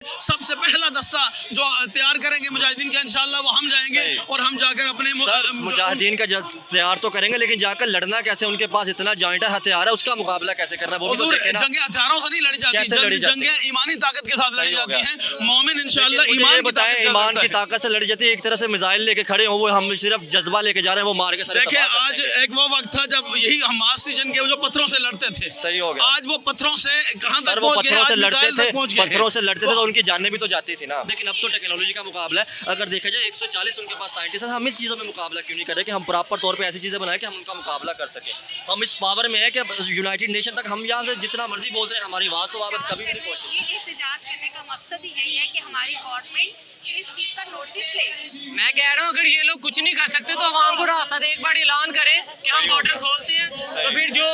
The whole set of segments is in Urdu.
سب سے پہلا دستہ جو تیار کریں گے مجاہدین کا انشاءاللہ وہ ہم جائیں گے اور ہم جا کر اپنے مجاہدین کا تیار تو کریں گے لیکن جا کر لڑنا کیسے، ان کے پاس اتنا جوائنٹ ہتھیار ہے، اس کا مقابلہ کیسے کرنا ہے وہ بھی تو دیکھیں نا۔ جنگیں ہتھیاروں سے نہیں لڑی جاتی، جنگیں ایمانی طاقت کے ساتھ لڑی جاتی ہیں۔ مومن انشاءاللہ ایمان بتائیں ایمان کی طاقت سے لڑی جاتی ہے، ایک طرف سے میزائل لے کے کھڑے ہوں وہ ہم صرف جذبہ لے کے جا رہے ہیں، وہ مار کے سارے دیکھیں آج ایک وہ وقت تھا جب یہی حماس تھی جن کے جو پتھروں سے لڑتے تھے، صحیح ہو گیا، آج وہ پتھروں سے کہاں تک وہ پہنچ گئے، پتھروں سے لڑتے تھے، پتھروں سے لڑتے تھے تو ان کی جانیں بھی تو جاتی تھی نا۔ لیکن اب تو ٹیکنالوجی کا مقابلہ ہے، اگر دیکھا جائے 140 ان کے پاس سائنٹسٹ ہیں، ہم اس چیزوں میں مقابلہ کیوں نہیں کر رہے کہ ہم پراپر طور پہ ایسی چیزیں بنائیں کہ ہم ان کا مقابلہ کر سکیں۔ ہم اس پاور میں ہیں کہ یونائٹڈ نیشن تک ہم یہاں سے جتنا مرضی بول رہے ہیں ہماری آواز تو وہاں پہ کبھی بھی نہیں پہنچی۔ یہ احتجاج کرنے کا مقصد ہی یہی ہے کہ ہماری گورنمنٹ اس چیز کا نوٹس لے۔ میں کہہ رہا ہوں اگر یہ لوگ کچھ نہیں کر سکتے تو عوام کو راستہ دے، ایک بار اعلان کریں کہ ہم بارڈر کھولتے ہیں تو پھر جو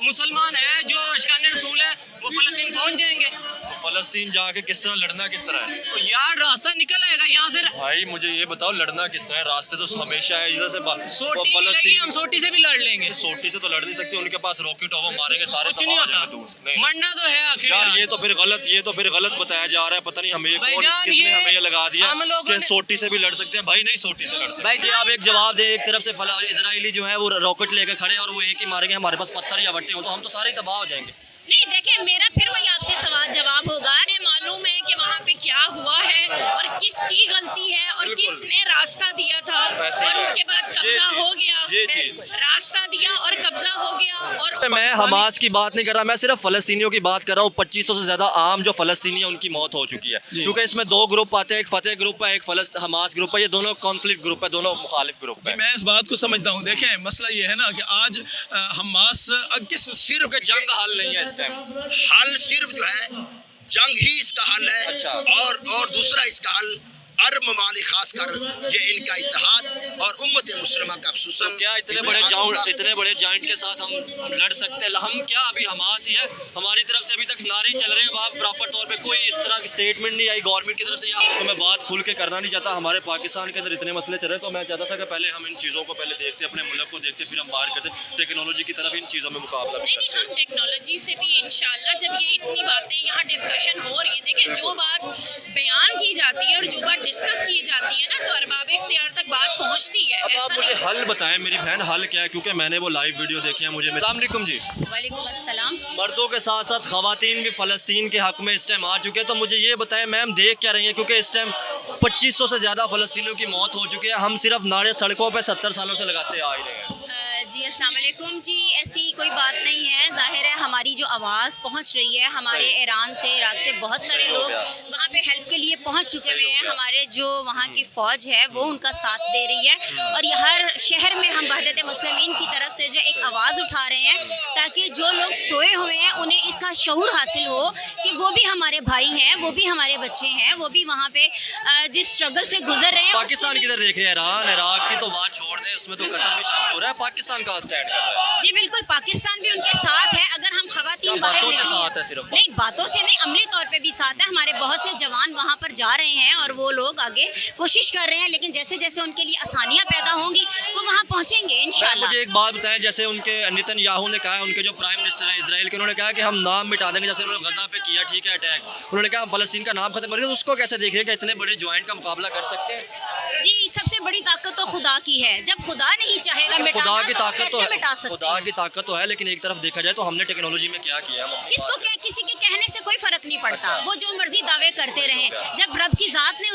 مسلمان ہیں جو اشکان رسول ہیں وہ فلسطین پہنچ جائیں گے۔ فلسطین جا کے کس طرح لڑنا کس طرح ہے تو یار راستہ نکل آئے گا یہاں سے۔ بھائی مجھے یہ بتاؤ لڑنا کس طرح ہے، راستے تو ہمیشہ ہے ادھر سے سوٹی ملے گی، ہم سوٹی سے بھی لڑ لیں گے۔ سوٹی سے تو لڑ نہیں سکتے، ان کے پاس راکٹ ہو وہ ماریں گے سارے، کچھ نہیں ہوتا، مرنا تو ہے آخر یار۔ یہ تو پھر غلط بتایا جا رہا ہے، پتہ نہیں ہمیں کس نے ہمیں یہ لگا دیا کہ سوٹی سے بھی لڑ سکتے ہیں۔ بھائی نہیں سوٹی سے لڑ سکتے۔ آپ ایک جواب دیں، ایک طرف سے اسرائیلی جو ہے وہ راکٹ لے کے کھڑے اور وہ ایک ہی ماریں گے، ہمارے پاس پتھر یا وٹے ہوں تو ہم تو سارے تباہ ہو جائیں گے۔ نہیں دیکھیں میرا پھر وہی آپ سے سوال جواب ہوگا، ہمیں معلوم ہے کہ وہاں پہ کیا ہوا ہے اور کس کی غلطی ہے اور کس نے راستہ دیا تھا اور اس کے بعد قبضہ ہو گیا، راستہ دیا اور قبضہ ہو گیا۔ اور میں حماس کی بات نہیں کر رہا، میں صرف فلسطینیوں کی بات کر رہا ہوں۔ 2500 سے زیادہ عام جو فلسطینی ہیں ان کی موت ہو چکی ہے، کیونکہ اس میں دو گروپ آتے ہیں، ایک فتح گروپ ہے ایک حماس گروپ ہے، یہ دونوں کانفلکٹ گروپ ہے، دونوں مخالف گروپ ہے۔ میں اس بات کو سمجھتا ہوں، دیکھیں مسئلہ یہ ہے نا کہ آج حماس صرف جنگ حل نہیں ہے اس ٹائم، حل صرف جو ہے جنگ ہی اس کا حل ہے، اور دوسرا اس کا حل عرب ممالک خاص کر یہ ان کا اتحاد اور امت مسلمہ کا خصوصاً کیا اتنے بڑے جائنٹ کے ساتھ ہم لڑ سکتے ہیں؟ ہم کیا ابھی حماس ہی ہے، ہماری طرف سے ابھی تک نعرے چل رہے ہیں، وہاں پراپر طور پہ کوئی اس طرح کی اسٹیٹمنٹ نہیں آئی گورنمنٹ کی طرف سے۔ تو میں بات کھل کے کرنا نہیں چاہتا، ہمارے پاکستان کے اندر اتنے مسئلے چل رہے ہیں تو میں چاہتا تھا کہ پہلے ہم ان چیزوں کو پہلے دیکھتے، اپنے ملک کو دیکھتے، پھر ہم باہر کرتے ٹیکنالوجی کی طرف ان چیزوں میں مقابلہ نہیں ہم ٹیکنالوجی سے بھی انشاءاللہ جب یہ اتنی باتیں یہاں ڈسکشن ہو رہی ہیں، دیکھیں جو بات بیان کی جاتی ہے اور جو بات ڈسکس کی جاتی ہے نا تو ارباب اختیار تک بات پہنچتی ہے۔ اب آپ مجھے حل بتائیں میری بہن، حل کیا ہے؟ کیونکہ میں نے وہ لائیو ویڈیو دیکھی ہے مجھے۔ السلام علیکم جی۔ وعلیکم السلام۔ مردوں کے ساتھ ساتھ خواتین بھی فلسطین کے حق میں اس ٹائم آ چکے ہیں، تو مجھے یہ بتائیں میم دیکھ کیا رہی ہیں؟ کیونکہ اس ٹائم 2500 سے زیادہ فلسطینیوں کی موت ہو چکی ہے، ہم صرف نعرے سڑکوں پہ 70 سالوں سے لگاتے آ رہے ہیں۔ جی السلام علیکم جی، ایسی کوئی بات نہیں ہے، ظاہر ہے ہماری جو آواز پہنچ رہی ہے، ہمارے ایران سے عراق سے بہت سارے لوگ وہاں پہ ہیلپ کے لیے پہنچ چکے ہوئے ہیں، ہمارے جو وہاں کی فوج ہے وہ ان کا ساتھ دے رہی ہے، اور یہ ہر شہر میں ہم وحدت مسلمین کی طرف سے جو ایک آواز اٹھا رہے ہیں تاکہ جو لوگ سوئے ہوئے ہیں انہیں اس کا شعور حاصل ہو کہ وہ بھی ہمارے بھائی ہیں، وہ بھی ہمارے بچے ہیں، وہ بھی وہاں پہ جس اسٹرگل سے گزر رہے ہیں۔ پاکستان کدھر دیکھ رہے ہیں؟ ایران عراق کی تو بات چھوڑ دیں، اس میں تو قتل بھی شامل ہو رہا ہے، پاکستان کا اسٹینڈ کر رہا ہے؟ جی بالکل پاکستان بھی ان کے ساتھ ہے، اگر ہم خواتین باتوں سے ساتھ ہے صرف؟ نہیں باتوں سے نہیں، عملی طور پہ بھی ساتھ ہے، ہمارے بہت سے جوان وہاں پر جا رہے ہیں اور وہ لوگ آگے کوشش کر رہے ہیں، لیکن جیسے جیسے ان کے لیے آسانیاں پیدا ہوں گی وہ وہاں پہنچیں گے انشاءاللہ۔ مجھے ایک بات بتائیں، جیسے ان کے نیتن یاہو نے کہا ہے، ان کے جو پرائم منسٹر ہیں اسرائیل کے، انہوں نے کہا کہ ہم نام مٹا دیں گے، جیسے انہوں نے غزہ پہ کیا ٹھیک ہے اٹیک، انہوں نے کہا ہم فلسطین کا نام ختم کریں گے، تو اس کو کیسے دیکھ رہے ہیں کہ اتنے بڑے جوائنٹ کا مقابلہ کر سکتے ہیں؟ جی سب سے بڑی طاقت تو خدا کی ہے، جب خدا نہیں چاہے گا مٹانا خدا کی طاقت تو کیسے مٹا ہے، سکتے خدا ہیں؟ کی طاقت تو ہے، لیکن ایک طرف دیکھا جائے تو ہم نے ٹیکنالوجی میں کیا کیا ہے؟ کس کو کسی کے کہنے سے کوئی فرق نہیں پڑتا، وہ جو مرضی دعوے کرتے رہیں، جب رب کی ذات نے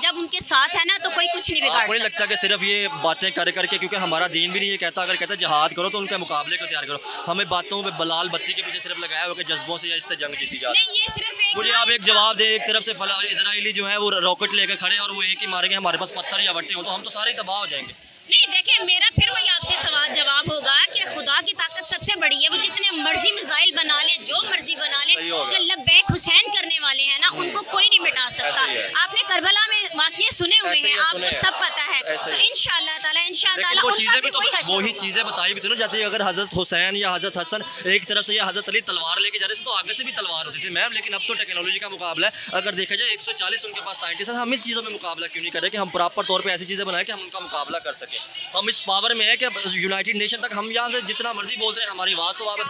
جب ان کے ساتھ ہے نا تو کوئی کچھ نہیں بگاڑ آپ کو نہیں لگتا کہ صرف یہ باتیں کر کے، کیونکہ ہمارا دین بھی نہیں یہ کہتا، اگر کہتا ہے جہاد کرو تو ان کے مقابلے کو تیار کرو، ہمیں باتوں پہ بلال بتی کے پیچھے صرف لگایا ہوا کہ جذبوں سے یا اس سے جنگ جیتی جاتی ہے؟ نہیں، یہ صرف ایک مجھے آپ ایک جواب دیں، ایک طرف سے اسرائیلی جو ہے وہ راکٹ لے کے کھڑے اور وہ ایک ہی ماریں گے، ہمارے پاس پتھر یا وٹے ہوں تو ہم تو سارے تباہ ہو جائیں گے۔ نہیں دیکھیں میرا پھر وہی آپ سے سوال جواب ہوگا کہ خدا کی طاقت سب سے بڑی ہے، وہ جتنے مرضی میزائل بنا لے، جو مرضی بنا لے، جو لبیک حسین کرنے والے ہیں نا ان کو کوئی نہیں مٹا سکتا۔ آپ نے کربلا میں واقعے سنے ہوئے ہیں، آپ کو سب پتہ ہے، تو انشاءاللہ تعالیٰ وہ چیزیں بھی تو وہی چیزیں بتائی بھی تھی نا جاتی ہے، اگر حضرت حسین یا حضرت حسن ایک طرف سے یا حضرت علی تلوار لے کے جا رہے تھے تو آگے سے بھی تلوار ہوتی تھی میم، لیکن اب تو ٹیکنالوجی کا مقابلہ ہے، اگر دیکھا جائے 140 ان کے پاس سائنٹسٹ ہیں، ہم اس چیزوں میں مقابلہ کیوں نہیں کر رہے کہ ہم پراپر طور پہ ایسی چیزیں بنائیں کہ ہم ان کا مقابلہ کر سکیں؟ ہم اس پاور میں ہے کہ یونائٹڈ نیشن تک ہم یہاں سے جتنا مرضی بول رہے ہیں ہماری آواز تو وہاں پہ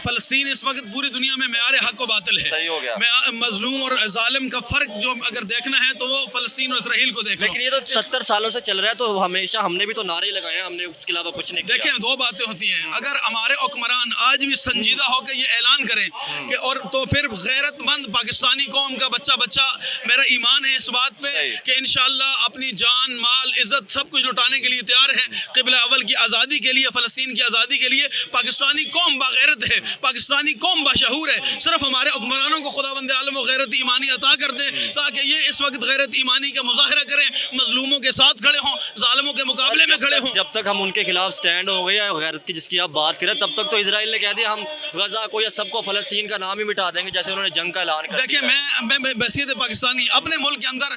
فلسطین اس وقت پوری دنیا میں معیار حق و باطل ہے. صحیح ہو گیا. مظلوم اور ظالم کا فرق جو اگر دیکھنا ہے تو وہ فلسطین اور اسرائیل کو دیکھ لو. لیکن یہ تو 70 سالوں سے چل رہا ہے تو ہمیشہ ہم نے بھی تو نعرے لگائے ہیں, ہم نے اس کے علاوہ کچھ نہیں کیا. دیکھیں دو باتیں ہوتی ہیں, اگر ہمارے حکمران آج بھی سنجیدہ ہو کے یہ اعلان کریں کہ اور تو پھر غیرت مند پاکستانی قوم کا بچہ میرا ایمان ہے اس بات پہ کہ انشاءاللہ اپنی جان مال عزت سب کچھ لٹانے کے لیے تیار ہے. قبلہ اول کی آزادی کے لیے, فلسطین کی آزادی کے لیے پاکستانی قوم باغیرت ہے, پاکستانی قوم باشعور ہے. صرف ہمارے حکمرانوں کو خداوند عالم و غیرت ایمانی عطا کر دیں تاکہ یہ اس وقت غیرت ایمانی کا مظاہرہ کریں, مظلوموں کے ساتھ کھڑے ہوں, ظالموں کے مقابلے میں کھڑے ہوں. جب تک ہم ان کے خلاف سٹینڈ ہو گئے یا غیرت کی جس کی آپ بات کریں, تب تک تو اسرائیل نے کہہ دیا ہم غزہ کو یا سب کو فلسطین کا نام ہی مٹا دیں گے, جیسے انہوں نے جنگ کا اعلان کر دیا. دیکھیں میں بحیثیت پاکستانی اپنے ملک کے اندر,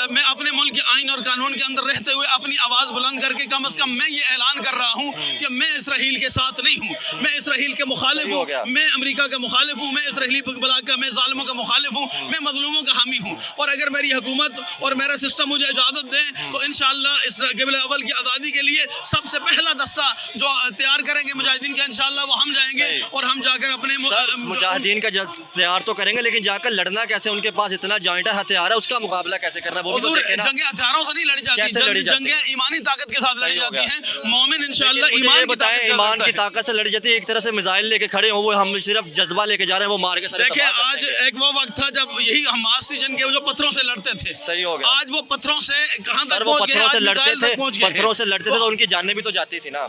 میں اپنے ملک کے آئین اور قانون کے اندر رہتے ہوئے اپنی آواز بلند کر کے کم از کم میں یہ اعلان کر رہا ہوں کہ میں اسرائیل کے ساتھ نہیں ہوں, میں اسرائیل کے مخالف ہوں, میں امریکہ کا مخالف ہوں, میں اسرائیلی بلاک کا, میں ظالموں کا مخالف ہوں, میں مظلوموں کا حامی ہوں. اور اگر میری حکومت اور میرا سسٹم مجھے اجازت دیں تو انشاءاللہ اس قبلہ اول کی آزادی کے لیے سب سے پہلا دستہ جو تیار کریں گے مجاہدین کا انشاءاللہ وہ ہم جائیں گے, اور ہم جا کر اپنے مجاہدین کا تیار تو کریں گے, لیکن جا کر لڑنا کیسے, ان کے پاس اتنا جوائنٹ ہتھیار ہے, اس کا مقابلہ کیسے کرنا ہے وہ بھی تو دیکھیں نا. جنگیں ہتھیاروں سے نہیں لڑی جاتی, جنگیں ایمانی طاقت کے ساتھ لڑی جاتی ہیں. مومن انشاءاللہ ایمان بتائیں ایمان کی طاقت سے لڑی جاتی ہے, ایک طرف سے میزائل لے کے کھڑے ہوں, وہ ہم صرف جذبہ لے کے جا رہے ہیں, وہ مار کے سارے. دیکھیں آج ایک وہ وقت تھا جب یہی حماس تھی جن کے جو پتھروں سے لڑتے تھے. صحیح ہو گیا. آج وہ پتھروں سے کہاں تک وہ پتھروں سے لڑتے تھے, پتھروں سے لڑتے تھے تو ان کی جانیں بھی تو جاتی تھی نا.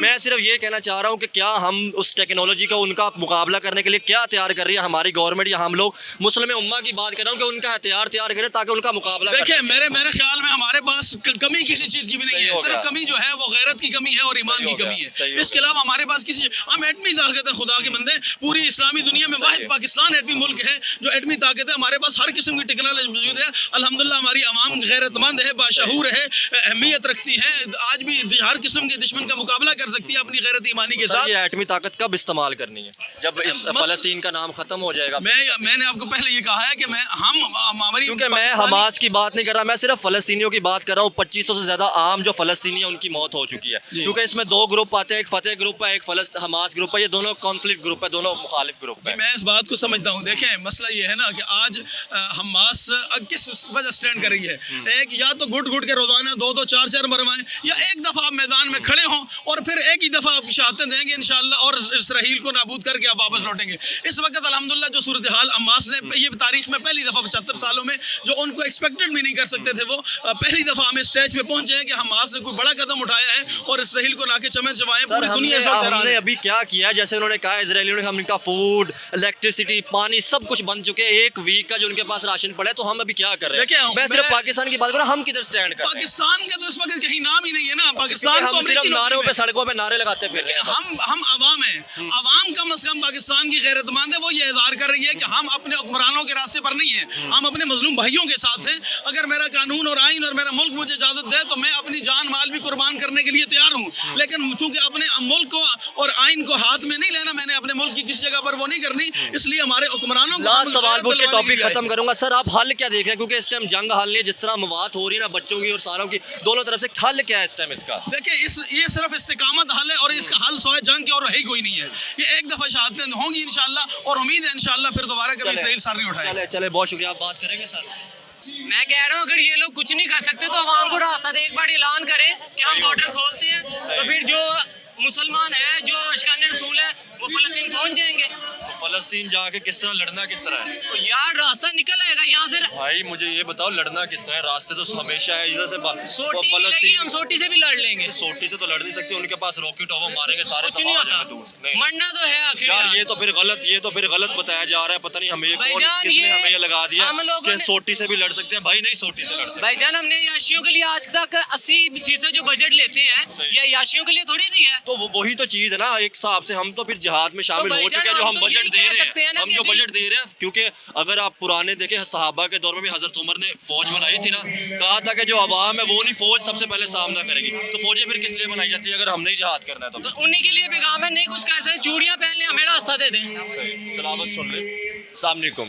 میں صرف یہ کہنا چاہ رہا ہوں کہ کیا ہم اس ٹیکنالوجی کا ان کا مقابلہ کرنے کے لیے کیا تیار کر رہی ہے ہماری گورنمنٹ یا ہم لوگ مسلم امہ کی بات کر رہا ہوں کہ ان کا ہتھیار تیار کریں تاکہ ان کا مقابلہ کریں. دیکھیں میرے خیال میں ہمارے پاس کمی کسی چیز کی بھی نہیں ہے, صرف کمی جو ہے وہ غیرت کی کمی ہے اور ایمان کی کمی ہے. اس کے علاوہ ہمارے پاس کسی, ہم ایٹمی طاقت ہے, خدا کے بندے پوری اسلامی دنیا میں واحد پاکستان ایٹمی ملک ہے جو ایٹمی طاقت ہے. ہمارے پاس ہر قسم کی ٹیکنالوجی موجود ہے الحمدللہ. ہماری عوام غیرت مند ہے, باشعور ہے, اہمیت رکھتی ہے, آج بھی ہر قسم کے دشمن کا مقابلہ کر سکتی ہے اپنی غیرت ایمانی کے ساتھ. یہ ایٹمی طاقت کب استعمال کرنی ہے, جب اس فلسطین کا نام ختم ہو جائے گا. میں نے آپ کو پہلے یہ کہا ہے کہ کیونکہ میں حماس کی بات نہیں کر رہا, میں صرف فلسطینیوں کی بات کر رہا ہوں. 2500 سے زیادہ عام جو فلسطینی ہیں ان کی موت ہو چکی ہے, کیونکہ اس میں دو گروپ آتے ہیں, ایک فتح گروپ ہے, ایک حماس گروپ ہے. یہ دونوں کانفلکٹ گروپ ہے, دونوں مخالف گروپ ہے. میں اس بات کو سمجھتا ہوں. دیکھیں مسئلہ یہ ہے نا کہ آج حماس کس وجہ سٹینڈ کر رہی ہے, ایک یا تو گھٹ کے روزانہ 2 4 مروائیں, یا ایک دفعہ آپ میدان میں کھڑے ہوں اور پھر ایک ہی دفعہ آپ شہادتیں دیں گے انشاءاللہ, اور اسرائیل کو نابود کر کے آپ واپس لوٹیں گے. اس وقت الحمدللہ جو صورتحال حماس نے یہ تاریخ میں پہلی دفعہ 75 سالوں میں جو ان کو ایکسپیکٹڈ بھی نہیں کر سکتے تھے, وہ پہلی دفعہ ہمیں اسٹیج پہ پہنچے ہیں کہ حماس نے کوئی بڑا قدم اٹھایا ہے اور اسرائیل کو لا کے چمن چبائے. پوری دنیا سے ہم نے ابھی کیا کیا, جیسے انہوں نے کہا اسرائیلیوں نے ہم کا فوڈ, الیکٹریسٹی, پانی سب کچھ بند چکے, ایک ویک کا جو ان کے پاس راشن پڑا ہے, تو ہم ابھی کیا کر رہے ہیں. میں صرف پاکستان کی بات کر رہا ہوں, ہم کدھر سٹینڈ کر رہے ہیں. پاکستان کا تو اس وقت کہیں نام ہی نہیں ہے نا. پاکستان ہم صرف نعروں پہ, سڑکوں پہ نعرے لگاتے پھر رہے ہیں. ہم عوام ہیں, عوام کم از کم پاکستان کی غیرت مند ہے, وہ یہ اظہار کر رہی ہے کہ ہم اپنے حکمرانوں کے راستے پر نہیں ہیں, ہم اپنے مظلوم بھائیوں کے ساتھ ہیں. اگر میرا قانون اور آئین اور میرا ملک مجھے اجازت دے تو میں اپنی جان مال بھی قربان کرنے کے لیے تیار ہوں, لیکن چونکہ اپنے ملک کو اور آئین کو ہاتھ میں نہیں لینا, میں نے اپنے ملک کی کسی جگہ پر وہ نہیں کرنی, اس لیے ہمارے حکمرانوں کو. لاسٹ سوال پوچھ کے ٹاپک ختم کروں گا. سر آپ حل کیا دیکھ رہے ہیں, کیونکہ اس ٹائم جنگ حل نہیں ہے, جس طرح مواد ہو رہی ہے نا بچوں کی اور ساروں کی, دونوں طرف سے حل کیا ہے اس ٹائم اس کا؟ دیکھیں یہ صرف استقامت حل ہے, اور اس کا حل سوائے جنگ کے اور ہے ہی کوئی نہیں ہے. یہ ایک دفعہ شہادتیں ہوں گی انشاءاللہ, اور امید ہے انشاءاللہ پھر دوبارہ کبھی اسرائیل سر نہیں اٹھائے. چلے بہت شکریہ, آپ بات کریں گے سر. میں کہہ رہا ہوں اگر یہ لوگ کچھ نہیں کر سکتے تو عوام کو راستہ دے, ایک بار اعلان کریں کہ ہم بارڈر کھولتے ہیں, تو پھر جو مسلمان ہیں, جو اشکان رسول ہیں, وہ فلسطین پہنچ جائیں گے. فلسطین جا کے کس طرح لڑنا کس طرح ہے یار, راستہ نکل آئے گا یہاں سے. بھائی مجھے یہ بتاؤ لڑنا کس طرح ہے, راستے تو ہمیشہ ہے ادھر سے. سوٹی ملے گی, ہم سوٹی سے بھی لڑ لیں گے. سوٹی سے تو لڑ نہیں سکتے, ان کے پاس راکٹ ہو, وہ ماریں گے سارے. کچھ نہیں ہوتا, مرنا تو ہے آخر. یار یہ تو پھر غلط بتایا جا رہا ہے, پتہ نہیں ہمیں کس نے ہمیں یہ لگا دیا کہ سوٹی سے بھی لڑ سکتے ہیں. بھائی نہیں, سوٹی سے لڑ سکتے. بھائی جان ہم نے عیاشیوں کے لیے آج تک 80% جو بجٹ لیتے ہیں یہ عیاشیوں کے لیے تھوڑی دی ہے. تو وہی تو چیز ہے نا, ایک حساب سے ہم تو پھر جہاد میں شامل ہو چکے ہیں, جو ہم بجٹ دے رہے ہیں, ہم جو بجٹ دے رہے ہیں. کیونکہ اگر آپ پرانے دیکھیں صحابہ کے دور میں بھی حضرت عمر نے فوج بنائی تھی نا, کہا تھا کہ جو عوام ہے وہ نہیں فوج سب سے پہلے سامنا کرے گی. تو فوجیں پھر کس لیے بنائی جاتی ہے اگر ہم نہیں جہاد کرنا ہے؟ تو انہیں کے لیے پیغام ہے, نہیں کچھ کر سکتے, چوڑیاں پہن لیں, ہمیں راستہ دے دیں. تلاوت سن لیں. السلام علیکم.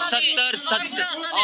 70